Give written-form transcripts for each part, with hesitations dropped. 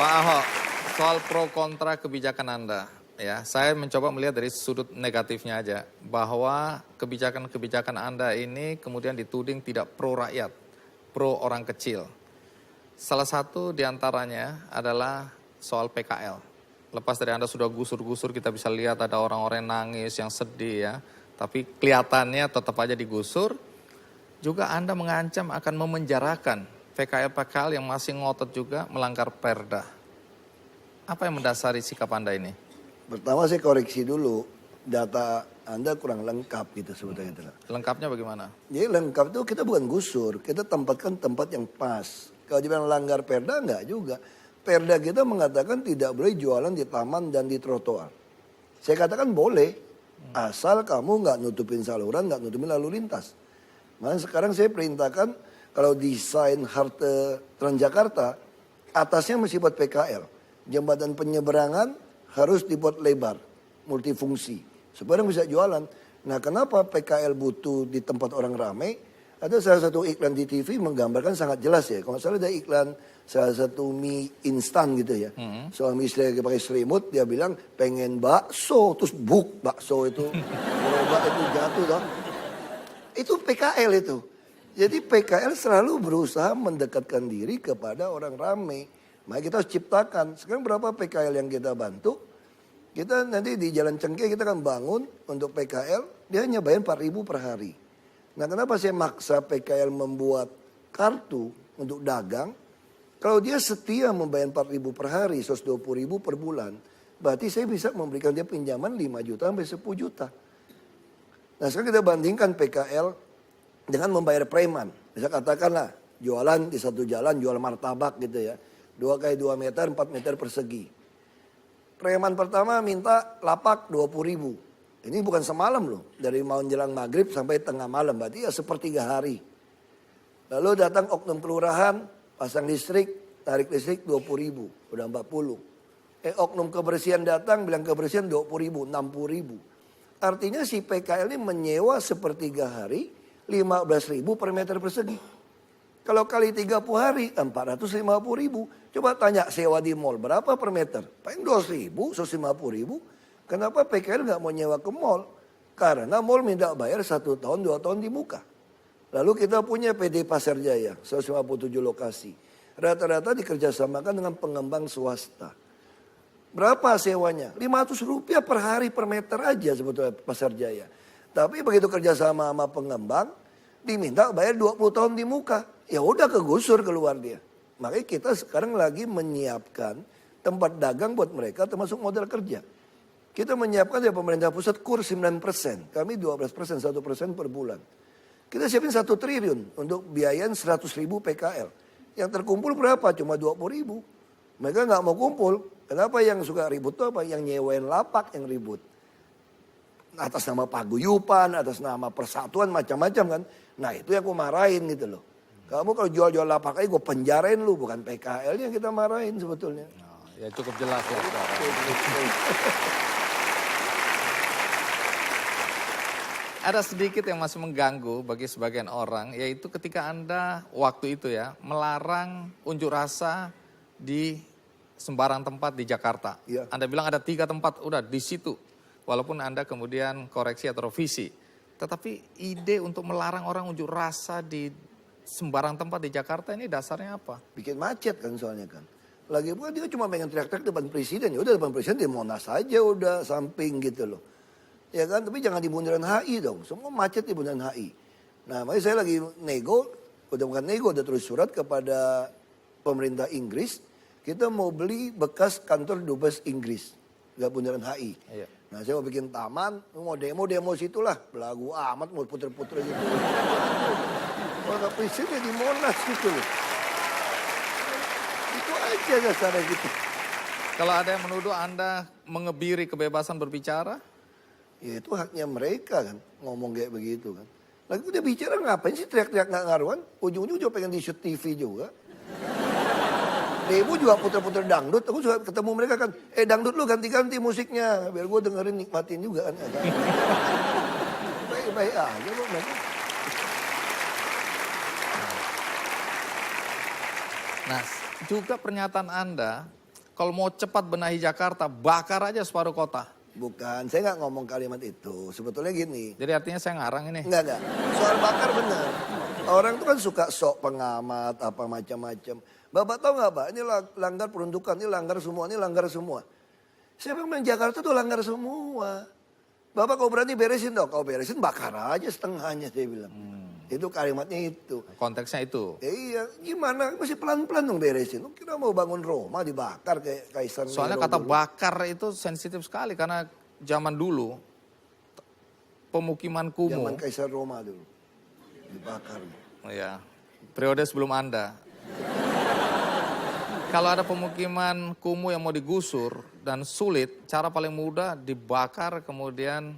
Pak Ahok, soal pro kontra kebijakan Anda, ya, saya mencoba melihat dari sudut negatifnya aja, bahwa kebijakan-kebijakan Anda ini kemudian dituding tidak pro rakyat, pro orang kecil. Salah satu diantaranya adalah soal PKL. Lepas dari Anda sudah gusur-gusur, kita bisa lihat ada orang-orang yang nangis, yang sedih ya, tapi kelihatannya tetap aja digusur. Juga Anda mengancam akan memenjarakan PKL-PKL yang masih ngotot juga melanggar perda. Apa yang mendasari sikap Anda ini? Pertama saya koreksi dulu, data Anda kurang lengkap gitu sebetulnya. Lengkapnya bagaimana? Jadi lengkap itu kita bukan gusur, kita tempatkan tempat yang pas. Kalau dibilang langgar perda enggak juga. Perda kita mengatakan tidak boleh jualan di taman dan di trotoar. Saya katakan boleh, asal kamu nggak nutupin saluran, nggak nutupin lalu lintas. Makanya sekarang saya perintahkan kalau desain halte Transjakarta, atasnya mesti buat PKL. Jembatan penyeberangan harus dibuat lebar, multifungsi. Supaya orang bisa jualan. Nah kenapa PKL butuh di tempat orang ramai? Ada salah satu iklan di TV menggambarkan sangat jelas ya. Kalau nggak salah ada iklan salah satu mie instan gitu ya. Suami istri lagi pakai selimut, dia bilang pengen bakso. Terus buk bakso itu. Gerobak itu jatuh dong. Itu PKL itu. Jadi PKL selalu berusaha mendekatkan diri kepada orang ramai. Maka kita harus ciptakan. Sekarang berapa PKL yang kita bantu? Kita nanti di Jalan Cengkeh kita akan bangun untuk PKL. Dia hanya bayar 4.000 per hari. Nah kenapa saya maksa PKL membuat kartu untuk dagang? Kalau dia setia membayar 4.000 per hari, 120.000 per bulan. Berarti saya bisa memberikan dia pinjaman 5 juta sampai 10 juta. Nah sekarang kita bandingkan PKL dengan membayar preman. Bisa katakanlah jualan di satu jalan, jual martabak gitu ya. 2 kali 2 meter, 4 meter persegi. Preman pertama minta lapak 20.000. Ini bukan semalam loh. Dari mau menjelang maghrib sampai tengah malam. Berarti ya sepertiga hari. Lalu datang oknum kelurahan, pasang listrik, tarik listrik 20.000. Udah 40. Oknum kebersihan datang, bilang kebersihan 20.000, 60.000. Artinya si PKL ini menyewa sepertiga hari 15.000 per meter persegi. Kalau kali 30 hari 450.000. Coba tanya sewa di mall berapa per meter? Paling 200.000, 150.000. Kenapa PKL nggak mau nyewa ke mall? Karena mall minta bayar 1 tahun 2 tahun di muka. Lalu kita punya PD Pasar Jaya 157 lokasi. Rata-rata dikerjasamakan dengan pengembang swasta. Berapa sewanya? 500 rupiah per hari per meter aja sebetulnya Pasar Jaya. Tapi begitu kerjasama sama pengembang, diminta bayar 20 tahun di muka. Ya udah kegusur keluar dia. Makanya kita sekarang lagi menyiapkan tempat dagang buat mereka termasuk modal kerja. Kita menyiapkan dari pemerintah pusat KUR 9%. Kami 12%, 1% per bulan. Kita siapin 1 triliun untuk biayain 100.000 PKL. Yang terkumpul berapa? Cuma 20.000. Mereka nggak mau kumpul. Kenapa yang suka ribut itu apa? Yang nyewain lapak yang ribut. Atas nama paguyupan, atas nama persatuan macam-macam kan. Nah itu yang aku marahin gitu loh. Kamu kalau jual-jual lapak aja gue penjarain lu. Bukan PKL yang kita marahin sebetulnya. Oh, ya cukup jelas ya. Ada sedikit yang masih mengganggu bagi sebagian orang, yaitu ketika Anda waktu itu ya melarang unjuk rasa di sembarang tempat di Jakarta. Ya. Anda bilang ada 3 tempat, udah di situ. Walaupun Anda kemudian koreksi atau revisi. Tetapi ide untuk melarang orang unjuk rasa di sembarang tempat di Jakarta ini dasarnya apa? Bikin macet kan soalnya kan. Lagi pula dia cuma pengen teriak-teriak depan presiden. Ya udah depan presiden di Monas aja udah samping gitu loh. Ya kan, tapi jangan di bundaran HI dong. Semua macet di bundaran HI. Nah, makanya saya lagi nego, udah bukan nego, udah tulis surat kepada pemerintah Inggris. Kita mau beli bekas kantor dubes Inggris. Gak bundaran HI. Iya. Nah, saya mau bikin taman, mau demo situlah. Belagu amat, mau puter-puter gitu. Kalau presiden di Monas gitu loh. Itu aja dasarnya gitu. Kalau ada yang menuduh Anda mengebiri kebebasan berbicara? Ya itu haknya mereka kan, ngomong kayak begitu kan. Lagi udah bicara ngapain sih teriak-teriak gak ngaruhan, ujung-ujung juga pengen di-shoot TV juga. Demo juga puter-puter dangdut, aku suka ketemu mereka kan, dangdut lu ganti-ganti musiknya, biar gue dengerin nikmatin juga kan. Baik-baik aja kok mereka. Nah, juga pernyataan Anda kalau mau cepat benahi Jakarta, bakar aja separuh kota. Bukan, saya nggak ngomong kalimat itu. Sebetulnya gini. Jadi artinya saya ngarang ini. Enggak. Soal bakar benar. Orang itu kan suka sok pengamat, apa macam-macam. Bapak tahu nggak Pak, ini langgar peruntukan, ini langgar semua, ini langgar semua. Saya bilang Jakarta tuh langgar semua. Bapak kalau berani beresin dong, kalau beresin bakar aja setengahnya saya bilang. Itu kalimatnya itu. Konteksnya itu. Ya iya, gimana? Masih pelan-pelan dong beresin. Lu kira mau bangun Roma dibakar kayak Kaisar Nero. Soalnya kata dulu. bakar itu sensitif sekali karena zaman dulu pemukiman kumuh. Zaman Kaisar Roma dulu. Dibakar. Ya, periode sebelum Anda. Kalau ada pemukiman kumuh yang mau digusur dan sulit, cara paling mudah dibakar kemudian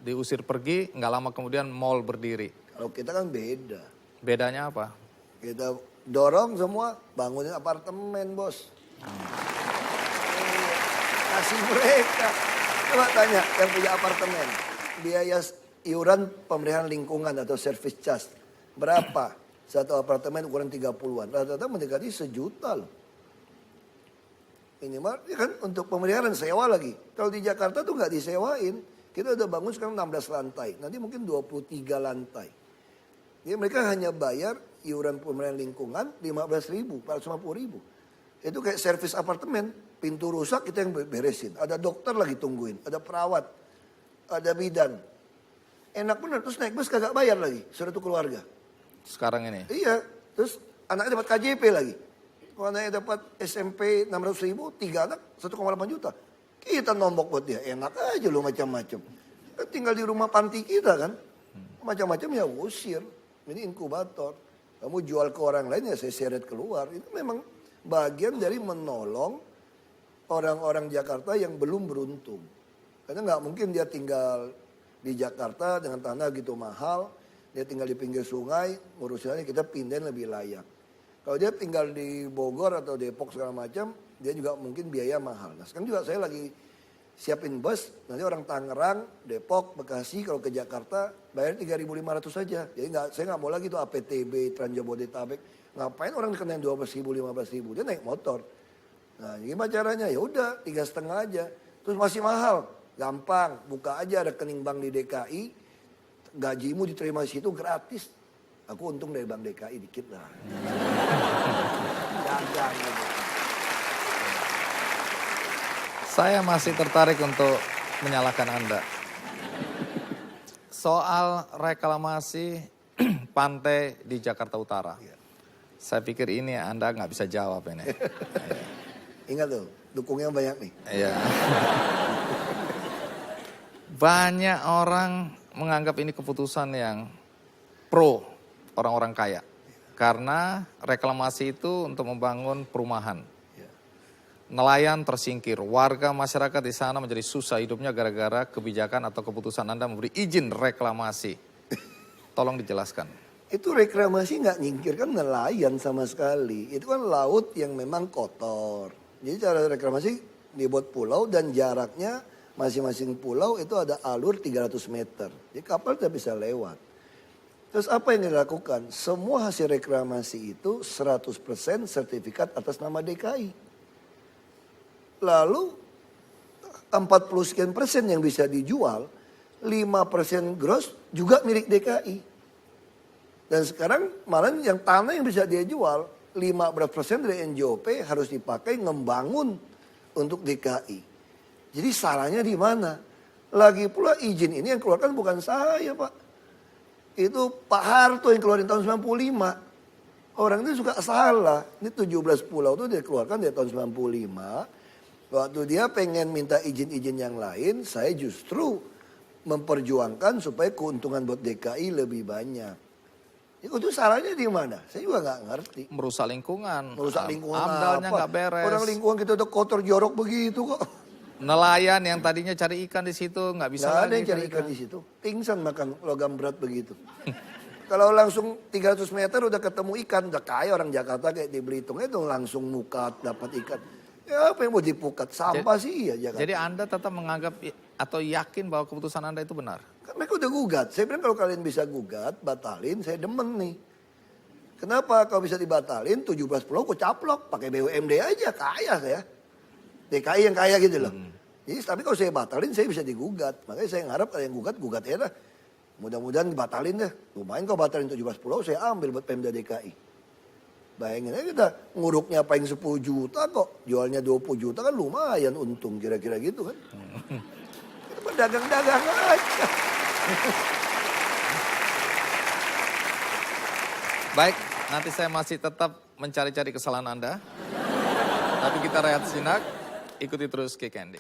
diusir pergi, nggak lama kemudian mall berdiri. Kalau kita kan beda. Bedanya apa? Kita dorong semua bangunin apartemen bos. Kasih mereka. Coba tanya yang punya apartemen. Biaya iuran pemeliharaan lingkungan atau service charge. Berapa? Satu apartemen ukuran 30-an. Rata-rata mendekati 1 juta loh. Minimal ya kan untuk pemeliharaan sewa lagi. Kalau di Jakarta tuh nggak disewain. Kita udah bangun sekarang 16 lantai. Nanti mungkin 23 lantai. Jadi mereka hanya bayar iuran pemeliharaan lingkungan 15.000, 450.000. Itu kayak servis apartemen. Pintu rusak kita yang beresin. Ada dokter lagi tungguin. Ada perawat. Ada bidan. Enak bener. Terus naik bus kagak bayar lagi. Satu keluarga. Sekarang ini. Iya. Terus anaknya dapat KJP lagi. Kalau anaknya dapat SMP 600.000, 3 anak 1,8 juta. Kita nombok buat dia. Enak aja loh macam-macam. Kan tinggal di rumah panti kita kan. Macam-macam ya usir. Ini inkubator. Kamu jual ke orang lain ya saya seret keluar. Itu memang bagian dari menolong orang-orang Jakarta yang belum beruntung. Karena nggak mungkin dia tinggal di Jakarta dengan tanah gitu mahal. Dia tinggal di pinggir sungai, ngurusinnya kita pindahin lebih layak. Kalau dia tinggal di Bogor atau Depok segala macam, dia juga mungkin biaya mahal. Nah sekarang juga saya lagi siapin bus, nanti orang Tangerang, Depok, Bekasi kalau ke Jakarta bayar 3.500 saja. Jadi saya nggak mau lagi tuh APTB, Trans Jabodetabek. Ngapain orang dikenain 12.000, 15.000, dia naik motor. Nah gimana caranya? Ya udah 3,5 aja. Terus masih mahal, gampang, buka aja rekening bank di DKI, gajimu diterima di situ gratis. Aku untung dari Bank DKI dikit lah. Dagang gitu. Saya masih tertarik untuk menyalahkan Anda. Soal reklamasi pantai di Jakarta Utara. Saya pikir ini Anda nggak bisa jawab ini. Ingat tuh, dukungnya banyak nih. Iya. Banyak orang menganggap ini keputusan yang pro orang-orang kaya. Karena reklamasi itu untuk membangun perumahan. Nelayan tersingkir, warga masyarakat di sana menjadi susah hidupnya gara-gara kebijakan atau keputusan Anda memberi izin reklamasi. Tolong dijelaskan. Itu reklamasi nggak nyingkirkan nelayan sama sekali. Itu kan laut yang memang kotor. Jadi cara reklamasi dibuat pulau dan jaraknya masing-masing pulau itu ada alur 300 meter. Jadi kapal tidak bisa lewat. Terus apa yang dilakukan? Semua hasil reklamasi itu 100% sertifikat atas nama DKI. Lalu 40 sekian persen yang bisa dijual, 5% gross juga milik DKI. Dan sekarang malah yang tanah yang bisa dia jual, 15% dari NJOP harus dipakai ngembangun untuk DKI. Jadi salahnya di mana? Lagi pula izin ini yang keluarkan bukan saya Pak. Itu Pak Harto yang keluarin tahun 95. Orang itu suka salah. Ini 17 pulau itu dia keluarkan dari tahun 95. Waktu dia pengen minta izin-izin yang lain, saya justru memperjuangkan supaya keuntungan buat DKI lebih banyak. Itu salahnya di mana? Saya juga nggak ngerti. Merusak lingkungan. Merusak lingkungan Amdalnya apa? nggak beres. Orang lingkungan kita udah kotor jorok begitu kok. Nelayan yang tadinya cari ikan di situ nggak bisa Nggak ada lagi yang cari ikan di situ. Pingsan makan logam berat begitu. Kalau langsung 300 meter udah ketemu ikan, udah kaya orang Jakarta kayak di Belitung itu langsung mukat dapat ikan. Ya apa yang mau dipukat? Sampah sih ya Jakarta. Jadi Anda tetap menganggap atau yakin bahwa keputusan Anda itu benar? Kan mereka udah gugat. Saya bilang kalau kalian bisa gugat, batalin, saya demen nih. Kenapa kalau bisa dibatalin 17 pulau aku caplok pakai BUMD aja, kaya saya. DKI yang kaya gitu loh. Jadi tapi kalau saya batalin saya bisa digugat. Makanya saya ngarep kalau yang gugat ya dah. Mudah-mudahan dibatalin deh. Lumayan kalau batalin 17 pulau saya ambil buat Pemda DKI. Bayangin aja kita nguruknya paling 10 juta kok. Jualnya 20 juta kan lumayan untung kira-kira gitu kan. Kita berdagang-dagang aja. Baik, nanti saya masih tetap mencari-cari kesalahan Anda. Tapi kita rehat sejenak, ikuti terus Kick Andy.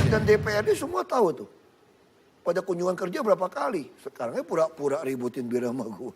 Dan DPRD semua tahu tuh. Pada kunjungan kerja berapa kali. Sekarangnya pura-pura ributin bir sama gue.